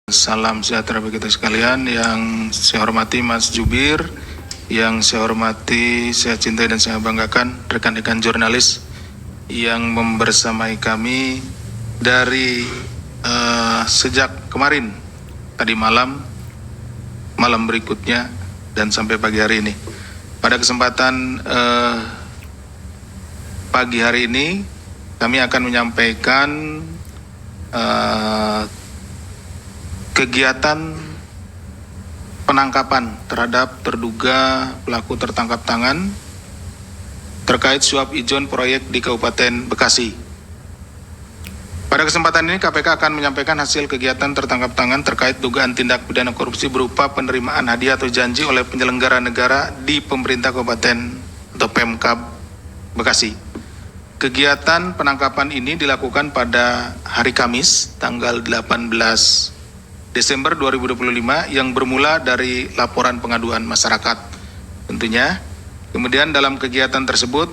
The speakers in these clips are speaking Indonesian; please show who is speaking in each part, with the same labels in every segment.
Speaker 1: Salam sejahtera bagi kita sekalian. Yang saya hormati Mas Jubir, yang saya hormati, saya cintai dan saya banggakan rekan-rekan jurnalis yang membersamai kami dari sejak kemarin, tadi malam berikutnya, dan sampai pagi hari ini. Pada kesempatan pagi hari ini, kami akan menyampaikan kegiatan penangkapan terhadap terduga pelaku tertangkap tangan terkait suap ijon proyek di Kabupaten Bekasi. Pada kesempatan ini KPK akan menyampaikan hasil kegiatan tertangkap tangan terkait dugaan tindak pidana korupsi berupa penerimaan hadiah atau janji oleh penyelenggara negara di pemerintah Kabupaten atau Pemkab Bekasi. Kegiatan penangkapan ini dilakukan pada hari Kamis tanggal 18 Desember 2025 yang bermula dari laporan pengaduan masyarakat tentunya. Kemudian dalam kegiatan tersebut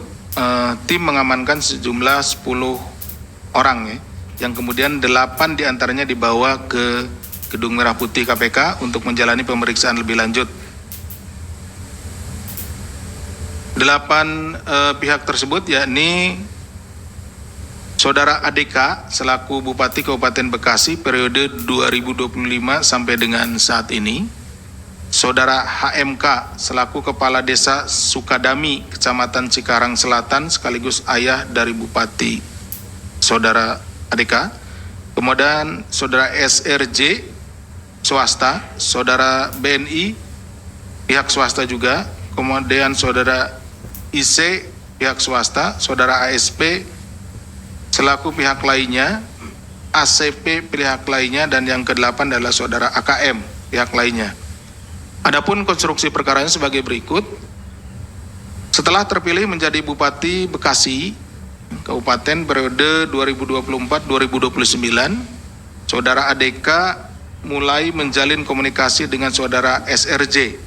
Speaker 1: tim mengamankan sejumlah 10 orang yang kemudian 8 diantaranya dibawa ke Gedung Merah Putih KPK untuk menjalani pemeriksaan lebih lanjut. 8 pihak tersebut yakni Saudara ADK selaku Bupati Kabupaten Bekasi periode 2025 sampai dengan saat ini, Saudara HMK selaku Kepala Desa Sukadami, Kecamatan Cikarang Selatan sekaligus ayah dari Bupati Saudara ADK, kemudian Saudara SRJ swasta, Saudara BNI pihak swasta juga, kemudian Saudara IC pihak swasta, Saudara ASP selaku pihak lainnya, ACP pihak lainnya, dan yang ke-8 adalah Saudara AKM pihak lainnya. Adapun konstruksi perkaranya sebagai berikut. Setelah terpilih menjadi Bupati Bekasi Kabupaten periode 2024-2029, Saudara ADK mulai menjalin komunikasi dengan Saudara SRJ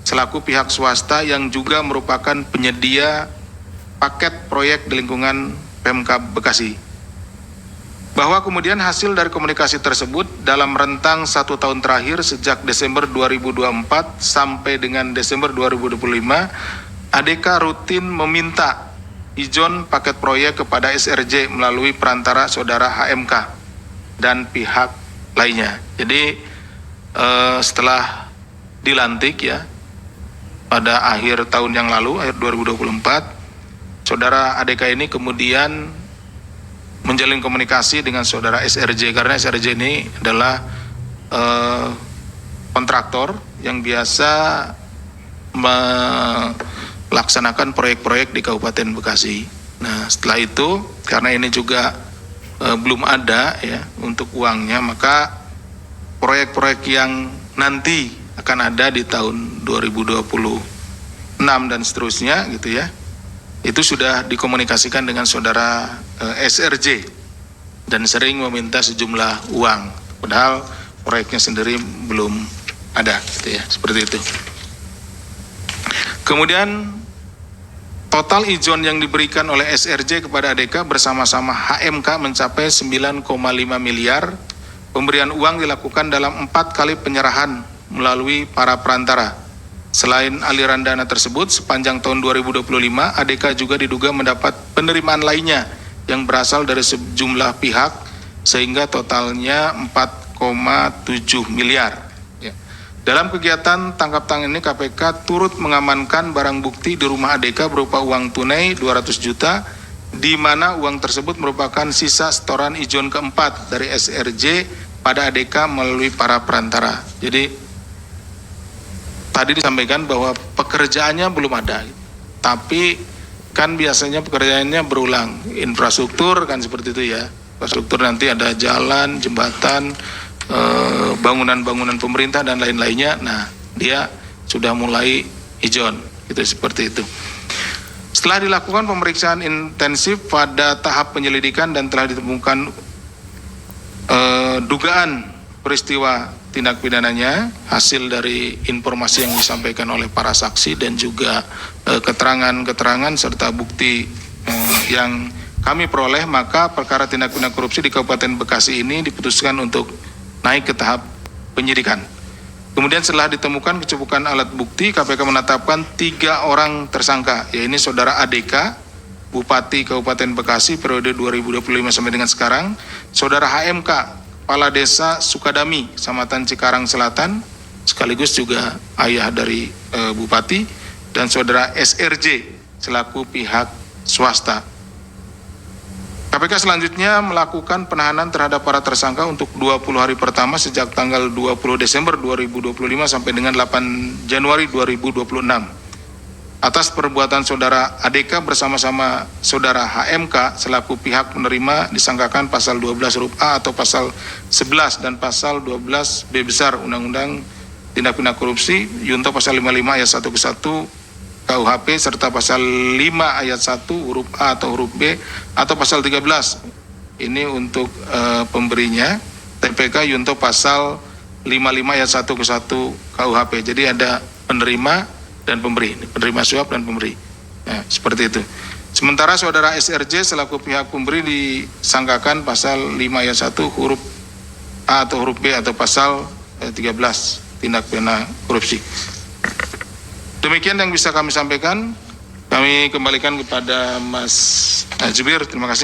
Speaker 1: selaku pihak swasta yang juga merupakan penyedia paket proyek di lingkungan Pemkab Bekasi, bahwa kemudian hasil dari komunikasi tersebut dalam rentang 1 tahun terakhir sejak Desember 2024 sampai dengan Desember 2025, ADK rutin meminta ijon paket proyek kepada SRJ melalui perantara Saudara HMK dan pihak lainnya. Jadi setelah dilantik ya pada akhir tahun yang lalu, akhir 2024, Saudara ADK ini kemudian menjalin komunikasi dengan Saudara SRJ karena SRJ ini adalah kontraktor yang biasa melaksanakan proyek-proyek di Kabupaten Bekasi. Nah, setelah itu karena ini juga belum ada ya untuk uangnya, maka proyek-proyek yang nanti akan ada di tahun 2026 dan seterusnya gitu ya, itu sudah dikomunikasikan dengan Saudara SRJ dan sering meminta sejumlah uang, padahal proyeknya sendiri belum ada gitu ya, seperti itu. Kemudian total ijon yang diberikan oleh SRJ kepada ADK bersama-sama HMK mencapai 9,5 miliar. Pemberian uang dilakukan dalam 4 kali penyerahan melalui para perantara. Selain aliran dana tersebut, sepanjang tahun 2025, ADK juga diduga mendapat penerimaan lainnya yang berasal dari sejumlah pihak, sehingga totalnya 4,7 miliar. Ya. Dalam kegiatan tangkap tangan ini, KPK turut mengamankan barang bukti di rumah ADK berupa uang tunai 200 juta, di mana uang tersebut merupakan sisa setoran ijon keempat dari SRJ pada ADK melalui para perantara. Jadi tadi disampaikan bahwa pekerjaannya belum ada, tapi kan biasanya pekerjaannya berulang. Infrastruktur kan seperti itu ya, infrastruktur nanti ada jalan, jembatan, bangunan-bangunan pemerintah dan lain-lainnya. Nah, dia sudah mulai ijon, gitu seperti itu. Setelah dilakukan pemeriksaan intensif pada tahap penyelidikan dan telah ditemukan dugaan peristiwa tindak pidananya, hasil dari informasi yang disampaikan oleh para saksi dan juga keterangan-keterangan serta bukti yang kami peroleh, maka perkara tindak pidana korupsi di Kabupaten Bekasi ini diputuskan untuk naik ke tahap penyidikan. Kemudian setelah ditemukan kecukupan alat bukti, KPK menetapkan 3 orang tersangka, yaitu Saudara ADK, Bupati Kabupaten Bekasi periode 2025 sampai dengan sekarang, Saudara HMK, Kepala Desa Sukadami, Kecamatan Cikarang Selatan, sekaligus juga ayah dari Bupati, dan Saudara SRJ selaku pihak swasta. KPK selanjutnya melakukan penahanan terhadap para tersangka untuk 20 hari pertama sejak tanggal 20 Desember 2025 sampai dengan 8 Januari 2026. Atas perbuatan Saudara ADK bersama-sama Saudara HMK selaku pihak menerima disangkakan pasal 12 huruf A atau pasal 11 dan pasal 12 B besar Undang-Undang Tindak Pidana Korupsi, Yunto pasal 55 ayat 1 ke 1 KUHP serta pasal 5 ayat 1 huruf A atau huruf B atau pasal 13. Ini untuk pemberinya TPK Yunto pasal 55 ayat 1 ke 1 KUHP. Jadi ada penerima dan pemberi, penerima suap dan pemberi. Nah, seperti itu. Sementara Saudara SRJ selaku pihak pemberi disangkakan pasal 5 ayat 1 huruf A atau huruf B atau pasal 13 tindak pidana korupsi. Demikian yang bisa kami sampaikan. Kami kembalikan kepada Mas Jubir. Terima kasih.